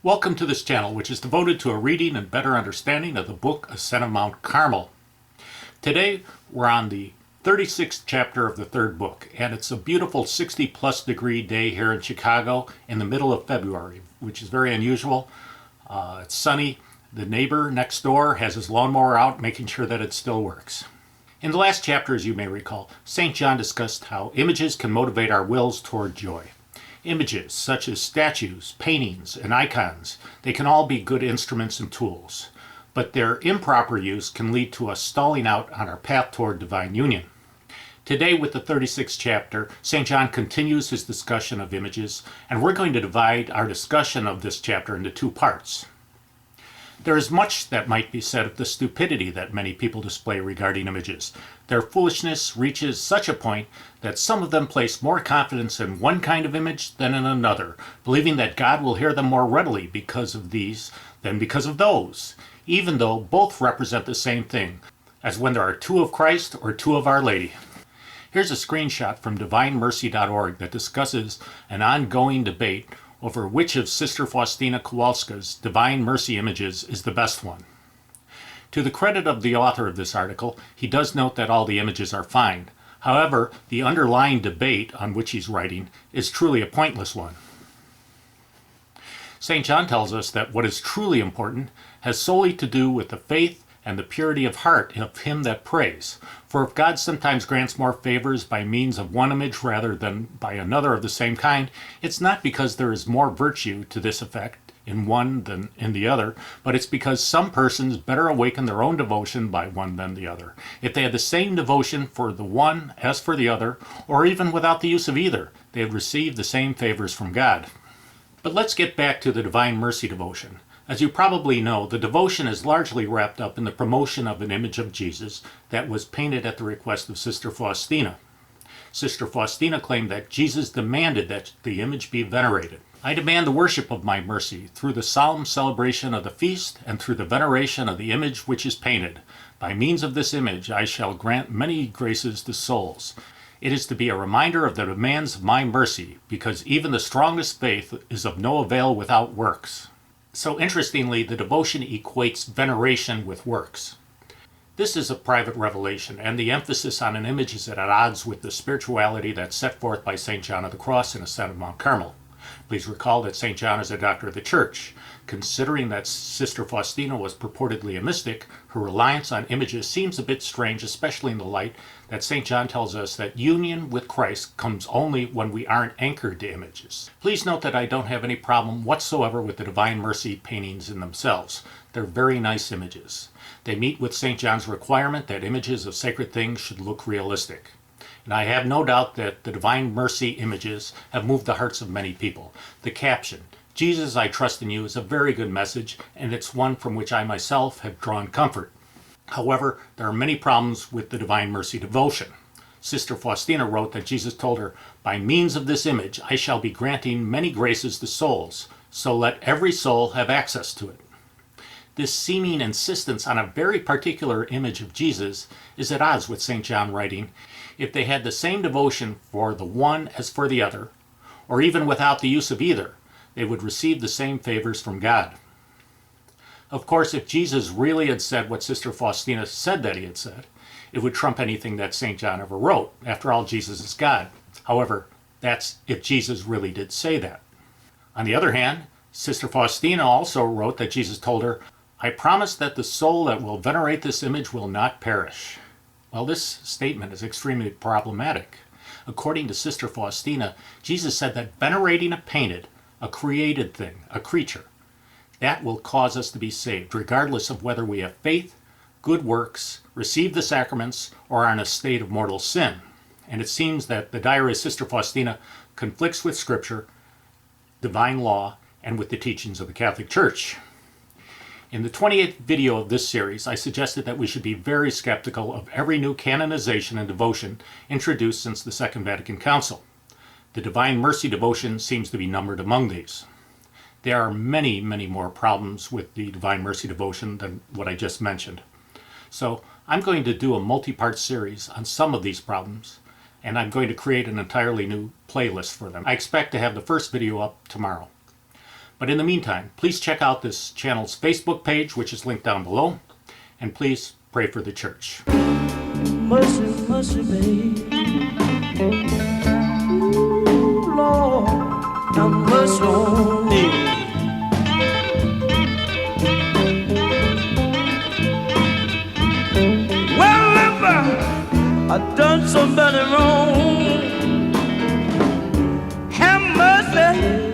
Welcome to this channel, which is devoted to a reading and better understanding of the book Ascent of Mount Carmel. Today we're on the 36th chapter of the third book, and it's a beautiful 60-plus degree day here in Chicago in the middle of February, which is very unusual. It's sunny. The neighbor next door has his lawnmower out, making sure that it still works. In the last chapter, as you may recall, St. John discussed how images can motivate our wills toward joy. Images, such as statues, paintings, and icons, they can all be good instruments and tools, but their improper use can lead to us stalling out on our path toward divine union. Today, with the 36th chapter, St. John continues his discussion of images, and we're going to divide our discussion of this chapter into two parts. There is much that might be said of the stupidity that many people display regarding images. Their foolishness reaches such a point that some of them place more confidence in one kind of image than in another, believing that God will hear them more readily because of these than because of those, even though both represent the same thing, as when there are two of Christ or two of Our Lady. Here's a screenshot from divinemercy.org that discusses an ongoing debate over which of Sister Faustina Kowalska's Divine Mercy images is the best one. To the credit of the author of this article, he does note that all the images are fine. However, the underlying debate on which he's writing is truly a pointless one. St. John tells us that what is truly important has solely to do with the faith and the purity of heart of him that prays. For if God sometimes grants more favors by means of one image rather than by another of the same kind, it's not because there is more virtue to this effect in one than in the other, but it's because some persons better awaken their own devotion by one than the other. If they had the same devotion for the one as for the other, or even without the use of either, they have received the same favors from God. But let's get back to the Divine Mercy devotion. As you probably know, the devotion is largely wrapped up in the promotion of an image of Jesus that was painted at the request of Sister Faustina. Sister Faustina claimed that Jesus demanded that the image be venerated. I demand the worship of my mercy through the solemn celebration of the feast and through the veneration of the image which is painted. By means of this image I shall grant many graces to souls. It is to be a reminder of the demands of my mercy, because even the strongest faith is of no avail without works. So interestingly, the devotion equates veneration with works. This is a private revelation, and the emphasis on an image is at odds with the spirituality that's set forth by St. John of the Cross in Ascent of Mount Carmel. Please recall that St. John is a doctor of the Church. Considering that Sister Faustina was purportedly a mystic, her reliance on images seems a bit strange, especially in the light that St. John tells us that union with Christ comes only when we aren't anchored to images. Please note that I don't have any problem whatsoever with the Divine Mercy paintings in themselves. They're very nice images. They meet with St. John's requirement that images of sacred things should look realistic. And I have no doubt that the Divine Mercy images have moved the hearts of many people. The caption, "Jesus, I trust in you," is a very good message, and it's one from which I myself have drawn comfort. However, there are many problems with the Divine Mercy devotion. Sister Faustina wrote that Jesus told her, "By means of this image I shall be granting many graces to souls, so let every soul have access to it." This seeming insistence on a very particular image of Jesus is at odds with St. John writing, "If they had the same devotion for the one as for the other, or even without the use of either, they would receive the same favors from God." Of course, if Jesus really had said what Sister Faustina said that he had said, it would trump anything that St. John ever wrote. After all, Jesus is God. However, that's if Jesus really did say that. On the other hand, Sister Faustina also wrote that Jesus told her, "I promise that the soul that will venerate this image will not perish." Well, this statement is extremely problematic. According to Sister Faustina, Jesus said that venerating a painted, a created thing, a creature, that will cause us to be saved, regardless of whether we have faith, good works, receive the sacraments, or are in a state of mortal sin. And it seems that the diary of Sister Faustina conflicts with Scripture, divine law, and with the teachings of the Catholic Church. In the 28th video of this series, I suggested that we should be very skeptical of every new canonization and devotion introduced since the Second Vatican Council. The Divine Mercy devotion seems to be numbered among these. There are many, many more problems with the Divine Mercy devotion than what I just mentioned. So I'm going to do a multi-part series on some of these problems, and I'm going to create an entirely new playlist for them. I expect to have the first video up tomorrow. But in the meantime, please check out this channel's Facebook page, which is linked down below, and please pray for the church. Mercy, mercy, babe. Ooh, Lord, have mercy on me. Well, if I done somebody wrong, have mercy.